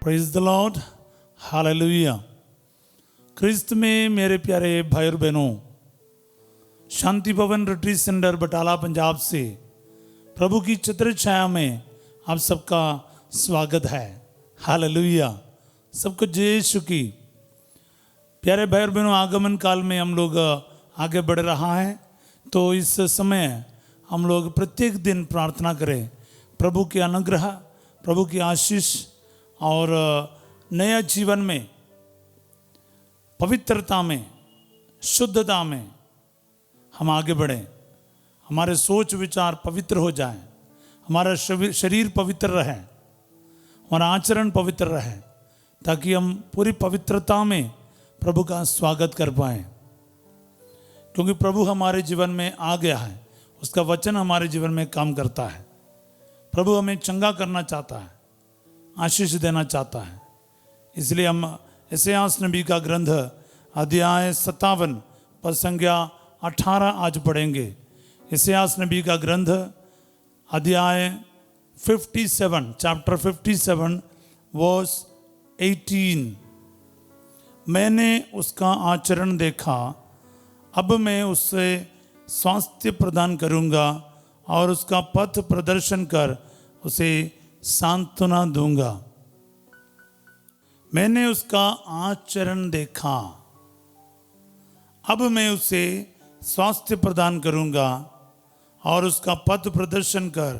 Praise the Lord, hallelujah. Christ में मेरे प्यारे भाई और बहनों, शांति भवन रिट्रीट सेंटर बटाला पंजाब से प्रभु की छत्र छाया में आप सबका स्वागत है। हालेलुया। सबको जय यीशु की। प्यारे भाई और बहनों, आगमन काल में हम लोग आगे बढ़ रहा है, तो इस समय हम लोग प्रत्येक दिन प्रार्थना करें प्रभु के अनुग्रह, प्रभु की आशीष और नया जीवन में, पवित्रता में, शुद्धता में हम आगे बढ़ें। हमारे सोच विचार पवित्र हो जाएं, हमारा शरीर पवित्र रहे, हमारा आचरण पवित्र रहे, ताकि हम पूरी पवित्रता में प्रभु का स्वागत कर पाएं। क्योंकि प्रभु हमारे जीवन में आ गया है, उसका वचन हमारे जीवन में काम करता है। प्रभु हमें चंगा करना चाहता है, आशीष देना चाहता है। इसलिए हम यशायाह नबी का ग्रंथ अध्याय 57 पद संख्या 18 आज पढ़ेंगे। यशायाह नबी का ग्रंथ अध्याय 57 चैप्टर 57 वर्स 18। मैंने उसका आचरण देखा, अब मैं उससे स्वास्थ्य प्रदान करूंगा और उसका पथ प्रदर्शन कर उसे सांत्वना दूंगा। मैंने उसका आचरण देखा, अब मैं उसे स्वास्थ्य प्रदान करूंगा और उसका पथ प्रदर्शन कर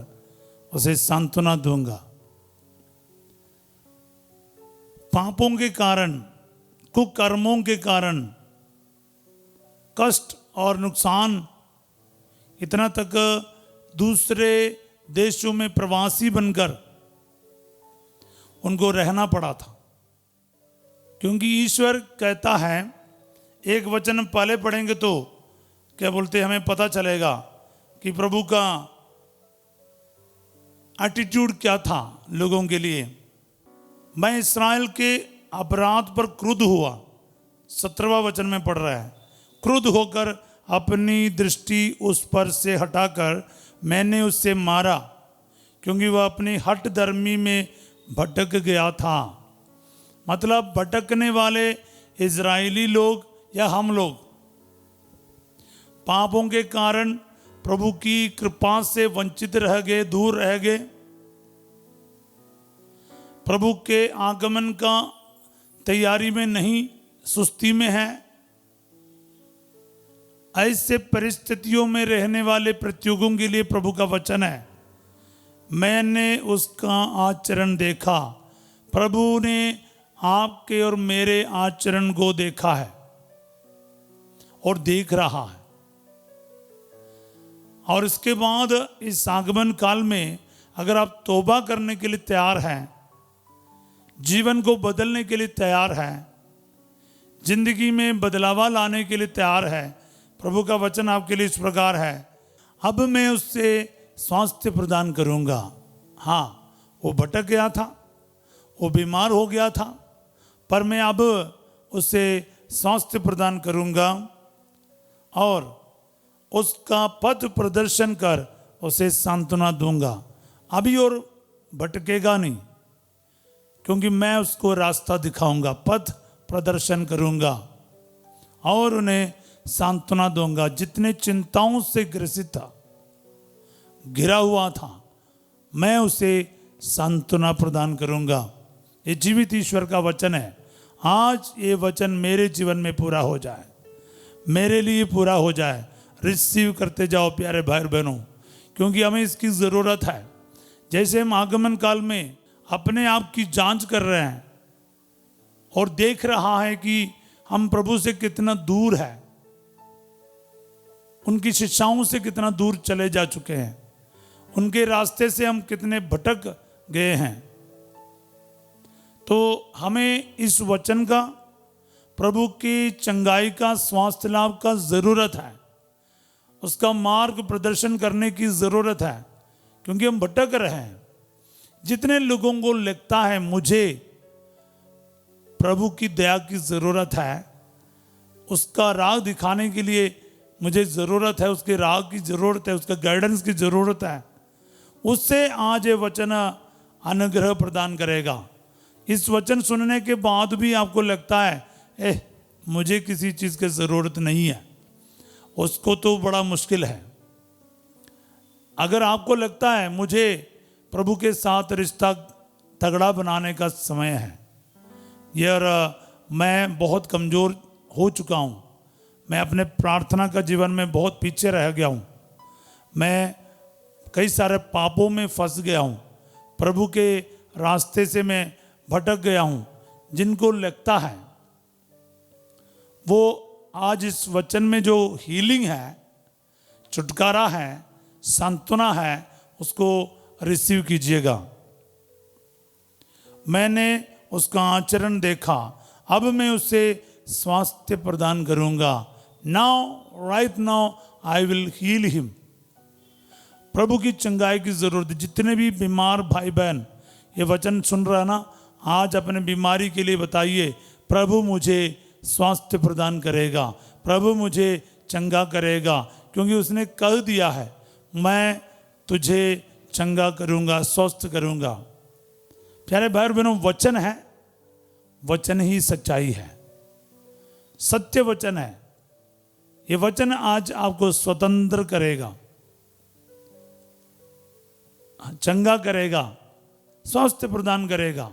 उसे सांत्वना दूंगा। पापों के कारण, कुकर्मों के कारण कष्ट और नुकसान, इतना तक दूसरे देशों में प्रवासी बनकर उनको रहना पड़ा था। क्योंकि ईश्वर कहता है, एक वचन पहले पढ़ेंगे तो क्या बोलते, हमें पता चलेगा कि प्रभु का एटीट्यूड क्या था लोगों के लिए। मैं इस्राएल के अपराध पर क्रुद्ध हुआ, 17वां वचन में पढ़ रहा है। क्रुद्ध होकर अपनी दृष्टि उस पर से हटाकर मैंने उससे मारा, क्योंकि वह अपनी हठ धर्मी में भटक गया था। मतलब भटकने वाले इजरायली लोग या हम लोग पापों के कारण प्रभु की कृपा से वंचित रह गए, दूर रह गए। प्रभु के आगमन का तैयारी में नहीं, सुस्ती में है। ऐसे परिस्थितियों में रहने वाले प्रत्युगों के लिए प्रभु का वचन है, मैंने उसका आचरण देखा। प्रभु ने आपके और मेरे आचरण को देखा है और देख रहा है। और इसके बाद इस आगमन काल में अगर आप तौबा करने के लिए तैयार हैं, जीवन को बदलने के लिए तैयार हैं, जिंदगी में बदलावा लाने के लिए तैयार है, प्रभु का वचन आपके लिए इस प्रकार है, अब मैं उससे स्वास्थ्य प्रदान करूंगा। हाँ, वो भटक गया था, वो बीमार हो गया था, पर मैं अब उसे स्वास्थ्य प्रदान करूंगा और उसका पथ प्रदर्शन कर उसे सांत्वना दूंगा। अभी और भटकेगा नहीं, क्योंकि मैं उसको रास्ता दिखाऊंगा, पथ प्रदर्शन करूंगा और उन्हें सांत्वना दूंगा। जितने चिंताओं से ग्रसित था, घिरा हुआ था, मैं उसे सांत्वना प्रदान करूंगा। ये जीवित ईश्वर का वचन है। आज ये वचन मेरे जीवन में पूरा हो जाए, मेरे लिए पूरा हो जाए। रिसीव करते जाओ प्यारे भाई बहनों, क्योंकि हमें इसकी ज़रूरत है। जैसे हम आगमन काल में अपने आप की जांच कर रहे हैं और देख रहा है कि हम प्रभु से कितना दूर है, उनकी शिक्षाओं से कितना दूर चले जा चुके हैं, उनके रास्ते से हम कितने भटक गए हैं, तो हमें इस वचन का, प्रभु की चंगाई का, स्वास्थ्य लाभ का ज़रूरत है। उसका मार्ग प्रदर्शन करने की ज़रूरत है, क्योंकि हम भटक रहे हैं। जितने लोगों को लगता है मुझे प्रभु की दया की ज़रूरत है, उसका राह दिखाने के लिए मुझे ज़रूरत है, उसके राह की ज़रूरत है, उसका गाइडेंस की ज़रूरत है, उससे आज ये वचन अनुग्रह प्रदान करेगा। इस वचन सुनने के बाद भी आपको लगता है मुझे किसी चीज़ की ज़रूरत नहीं है, उसको तो बड़ा मुश्किल है। अगर आपको लगता है मुझे प्रभु के साथ रिश्ता तगड़ा बनाने का समय है, यार मैं बहुत कमज़ोर हो चुका हूँ, मैं अपने प्रार्थना का जीवन में बहुत पीछे रह गया हूँ, मैं कई सारे पापों में फंस गया हूँ, प्रभु के रास्ते से मैं भटक गया हूँ, जिनको लगता है वो आज इस वचन में जो हीलिंग है, छुटकारा है, सांत्वना है, उसको रिसीव कीजिएगा। मैंने उसका आचरण देखा, अब मैं उसे स्वास्थ्य प्रदान करूंगा। Now right now I will heal him. प्रभु की चंगाई की जरूरत। जितने भी बीमार भाई बहन ये वचन सुन रहा ना, आज अपने बीमारी के लिए बताइए, प्रभु मुझे स्वास्थ्य प्रदान करेगा, प्रभु मुझे चंगा करेगा, क्योंकि उसने कह दिया है मैं तुझे चंगा करूंगा, स्वस्थ करूंगा। प्यारे भाई बहनों, वचन है, वचन ही सच्चाई है, सत्य वचन है। ये वचन आज आपको स्वतंत्र करेगा, चंगा करेगा, स्वास्थ्य प्रदान करेगा।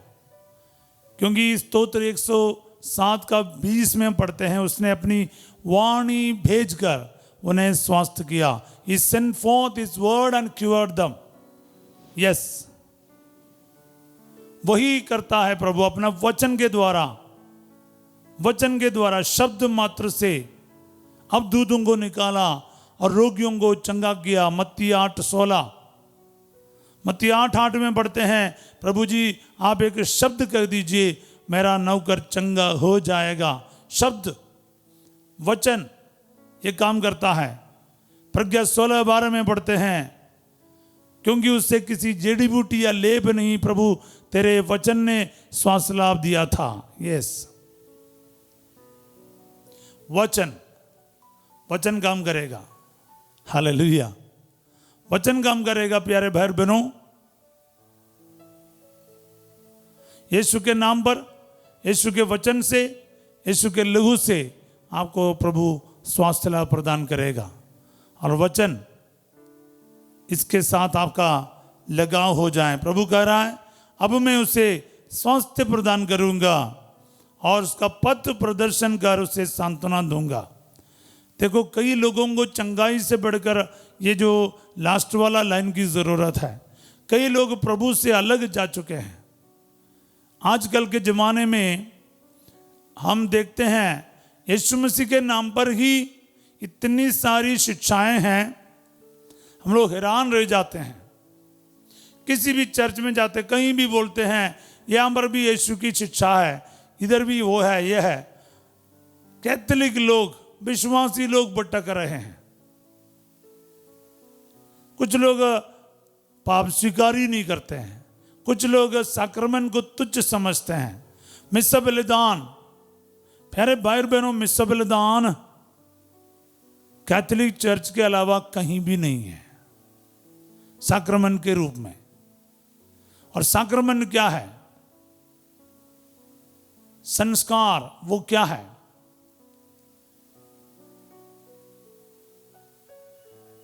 क्योंकि स्तोत्र 107 का 20 में पढ़ते हैं, उसने अपनी वाणी भेजकर उन्हें स्वास्थ्य किया। He sent forth his word and cured them. Yes, वही करता है प्रभु अपना वचन के द्वारा, वचन के द्वारा शब्द मात्र से अब दूतों को निकाला और रोगियों को चंगा किया। मत्ती 8:16, मत्ती 8:8 में पढ़ते हैं, प्रभु जी आप एक शब्द कर दीजिए, मेरा नौकर चंगा हो जाएगा। शब्द, वचन ये काम करता है। प्रज्ञा 16:12 में पढ़ते हैं, क्योंकि उससे किसी जड़ी बूटी या लेप नहीं, प्रभु तेरे वचन ने श्वास लाभ दिया था। यस, वचन, वचन काम करेगा। हालेलुया, वचन काम करेगा। प्यारे भाई बहनों, यीशु के नाम पर, यीशु के वचन से, यीशु के लहू से आपको प्रभु स्वास्थ्य लाभ प्रदान करेगा। और वचन इसके साथ आपका लगाव हो जाए। प्रभु कह रहा है अब मैं उसे स्वास्थ्य प्रदान करूंगा और उसका पथ प्रदर्शन कर उसे सांत्वना दूंगा। देखो, कई लोगों को चंगाई से बढ़कर ये जो लास्ट वाला लाइन की जरूरत है। कई लोग प्रभु से अलग जा चुके हैं। आजकल के जमाने में हम देखते हैं यीशु मसीह के नाम पर ही इतनी सारी शिक्षाएं हैं, हम लोग हैरान रह जाते हैं। किसी भी चर्च में जाते, कहीं भी बोलते हैं यहाँ पर भी यीशु की शिक्षा है, इधर भी वो है, ये है। कैथोलिक लोग, विश्वासी लोग भटक रहे हैं। कुछ लोग पाप स्वीकार ही नहीं करते हैं, कुछ लोग साक्रमेंट को तुच्छ समझते हैं। मिस्सा बलिदान, प्यारे भाई बहनों, मिस्सा बलिदान कैथोलिक चर्च के अलावा कहीं भी नहीं है साक्रमेंट के रूप में। और साक्रमेंट क्या है? संस्कार, वो क्या है?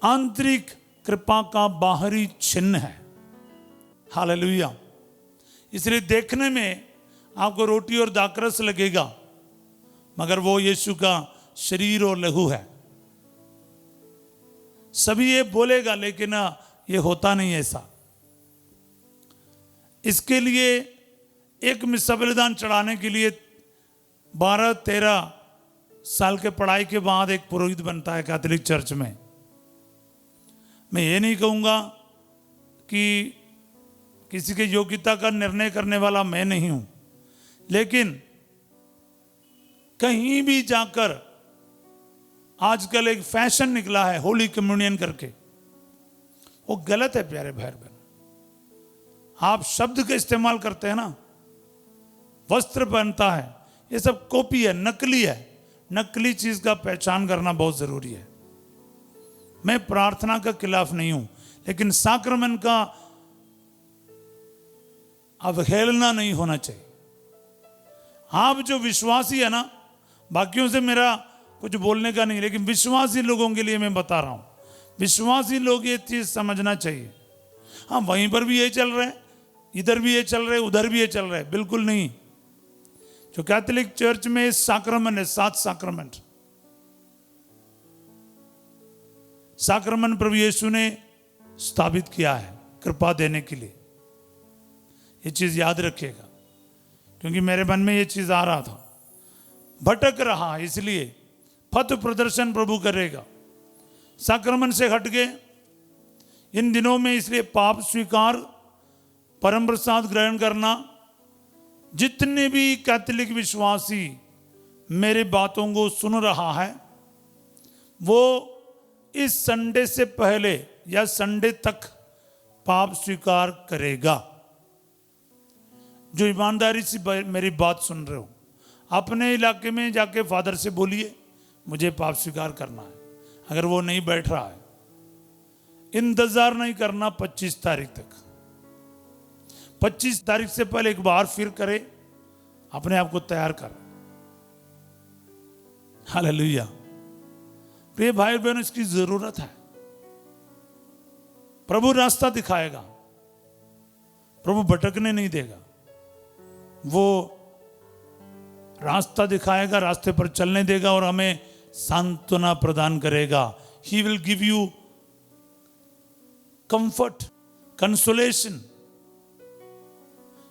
आंतरिक कृपा का बाहरी चिन्ह है। हालेलुया। इसलिए देखने में आपको रोटी और दाखरस लगेगा, मगर वो यीशु का शरीर और लहू है। सभी ये बोलेगा, लेकिन ये होता नहीं ऐसा। इसके लिए एक मिस्सा बलिदान चढ़ाने के लिए 12-13 साल के पढ़ाई के बाद एक पुरोहित बनता है कैथोलिक चर्च में। मैं ये नहीं कहूँगा कि किसी के योग्यता का निर्णय करने वाला मैं नहीं हूँ, लेकिन कहीं भी जाकर आजकल एक फैशन निकला है होली कम्युनियन करके, वो गलत है। प्यारे भाई बहन, आप शब्द का इस्तेमाल करते हैं ना, वस्त्र पहनता है, ये सब कॉपी है, नकली है। नकली चीज का पहचान करना बहुत जरूरी है। मैं प्रार्थना का खिलाफ नहीं हूं, लेकिन साक्रमेंट का अवहेलना नहीं होना चाहिए। आप जो विश्वासी है ना, बाकियों से मेरा कुछ बोलने का नहीं, लेकिन विश्वासी लोगों के लिए मैं बता रहा हूं, विश्वासी लोग ये चीज समझना चाहिए। हाँ, वहीं पर भी ये चल रहा है, इधर भी ये चल रहा है, उधर भी ये चल रहा है, बिल्कुल नहीं। जो कैथोलिक चर्च में साक्रमेंट है, 7 साक्रमेंट, साक्रमेंट प्रभु यीशु ने स्थापित किया है कृपा देने के लिए। ये चीज याद रखिएगा, क्योंकि मेरे मन में ये चीज आ रहा था, भटक रहा, इसलिए पथ प्रदर्शन प्रभु करेगा। साक्रमेंट से हट गए इन दिनों में, इसलिए पाप स्वीकार, परम प्रसाद ग्रहण करना। जितने भी कैथोलिक विश्वासी मेरे बातों को सुन रहा है, वो इस संडे से पहले या संडे तक पाप स्वीकार करेगा। जो ईमानदारी से मेरी बात सुन रहे हो, अपने इलाके में जाके फादर से बोलिए मुझे पाप स्वीकार करना है। अगर वो नहीं बैठ रहा है, इंतजार नहीं करना 25 तारीख तक। 25 तारीख से पहले एक बार फिर करे, अपने आप को तैयार कर। हालेलुया। प्रिय भाई बहनों, इसकी जरूरत है। प्रभु रास्ता दिखाएगा, प्रभु भटकने नहीं देगा। वो रास्ता दिखाएगा, रास्ते पर चलने देगा और हमें सांत्वना प्रदान करेगा। He will give you comfort, consolation,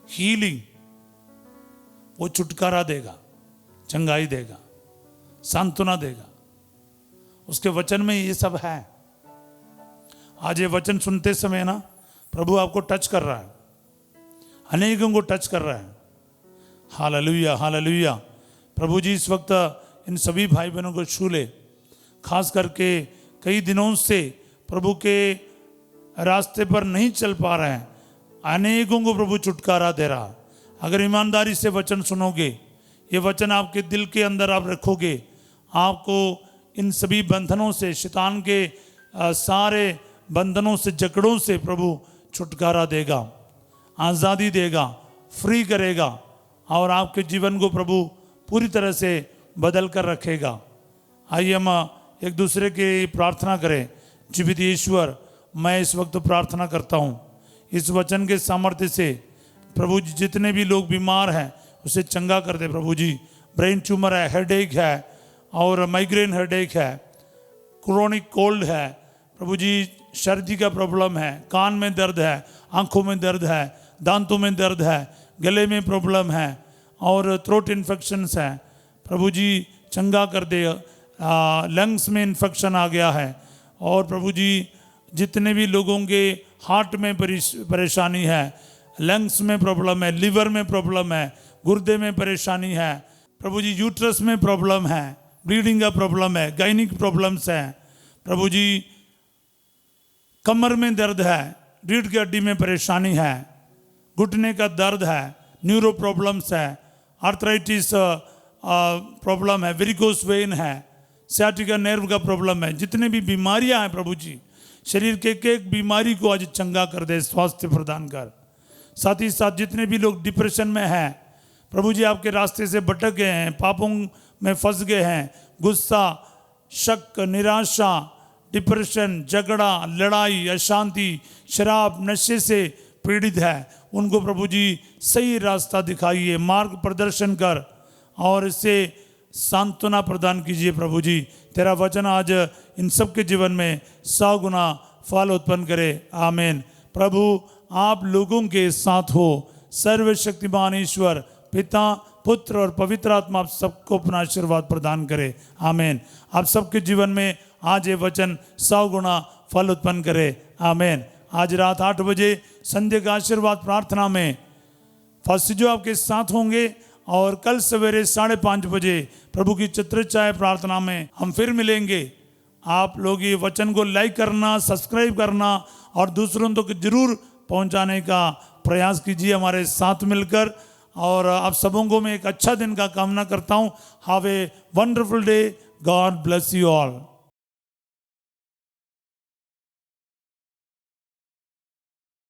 healing. वो छुटकारा देगा, चंगाई देगा, सांत्वना देगा। उसके वचन में ये सब है। आज ये वचन सुनते समय ना, प्रभु आपको टच कर रहा है, अनेकों को टच कर रहा है। Hallelujah, hallelujah. प्रभु जी इस वक्त इन सभी भाई बहनों को छू ले। खास करके कई दिनों से प्रभु के रास्ते पर नहीं चल पा रहे हैं, अनेकों को प्रभु छुटकारा दे रहा। अगर ईमानदारी से वचन सुनोगे, ये वचन आपके दिल के अंदर आप रखोगे, आपको इन सभी बंधनों से, शैतान के सारे बंधनों से, जकड़ों से प्रभु छुटकारा देगा, आज़ादी देगा, फ्री करेगा और आपके जीवन को प्रभु पूरी तरह से बदल कर रखेगा। आइए हम एक दूसरे की प्रार्थना करें। जीवित ईश्वर, मैं इस वक्त प्रार्थना करता हूँ, इस वचन के सामर्थ्य से प्रभु जी जितने भी लोग बीमार हैं उसे चंगा कर दे। प्रभु जी, ब्रेन ट्यूमर है, हेडेक है और माइग्रेन हेडेक है, क्रोनिक कोल्ड है, प्रभु जी सर्दी का प्रॉब्लम है, कान में दर्द है, आंखों में दर्द है, दांतों में दर्द है, गले में प्रॉब्लम है और थ्रोट इन्फेक्शंस है, प्रभु जी चंगा कर दे। लंग्स में इन्फेक्शन आ गया है और प्रभु जी जितने भी लोगों के हार्ट में परेशानी है, लंग्स में प्रॉब्लम है, लिवर में प्रॉब्लम है, गुर्दे में परेशानी है, प्रभु जी यूट्रस में प्रॉब्लम है, ब्लीडिंग का प्रॉब्लम है, गायनिक प्रॉब्लम्स है, प्रभु जी कमर में दर्द है, रीढ़ की हड्डी में परेशानी है, घुटने का दर्द है, न्यूरो प्रॉब्लम्स है, आर्थराइटिस प्रॉब्लम है, वेरिकोस वेन है, सियाटिका नर्व का प्रॉब्लम है। जितने भी बीमारियां हैं प्रभु जी, शरीर के एक बीमारी को आज चंगा कर दे, स्वास्थ्य प्रदान कर। साथ ही साथ जितने भी लोग डिप्रेशन में हैं, प्रभु जी आपके रास्ते से भटक गए हैं, पापों में फंस गए हैं, गुस्सा, शक, निराशा, डिप्रेशन, झगड़ा, लड़ाई, अशांति, शराब, नशे से पीड़ित है, उनको प्रभु जी सही रास्ता दिखाइए, मार्ग प्रदर्शन कर और इससे सांत्वना प्रदान कीजिए। प्रभु जी तेरा वचन आज इन सब के जीवन में 100 गुना फल उत्पन्न करे। आमीन। प्रभु आप लोगों के साथ हो। सर्वशक्तिमान ईश्वर पिता, पुत्र और पवित्र आत्मा आप सबको अपना आशीर्वाद प्रदान करे। आमीन। आप सबके जीवन में आज ये वचन 100 गुना फल उत्पन्न करे। आमीन। आज रात 8 बजे संध्या का आशीर्वाद प्रार्थना में फास्टर जो आपके साथ होंगे और कल सवेरे 5:30 बजे प्रभु की छत्रछाया प्रार्थना में हम फिर मिलेंगे। आप लोग ये वचन को लाइक करना, सब्सक्राइब करना और दूसरों तक जरूर पहुंचाने का प्रयास कीजिए हमारे साथ मिलकर। और आप सबों को मैं एक अच्छा दिन का कामना करता हूँ। Have a wonderful day. God bless you all.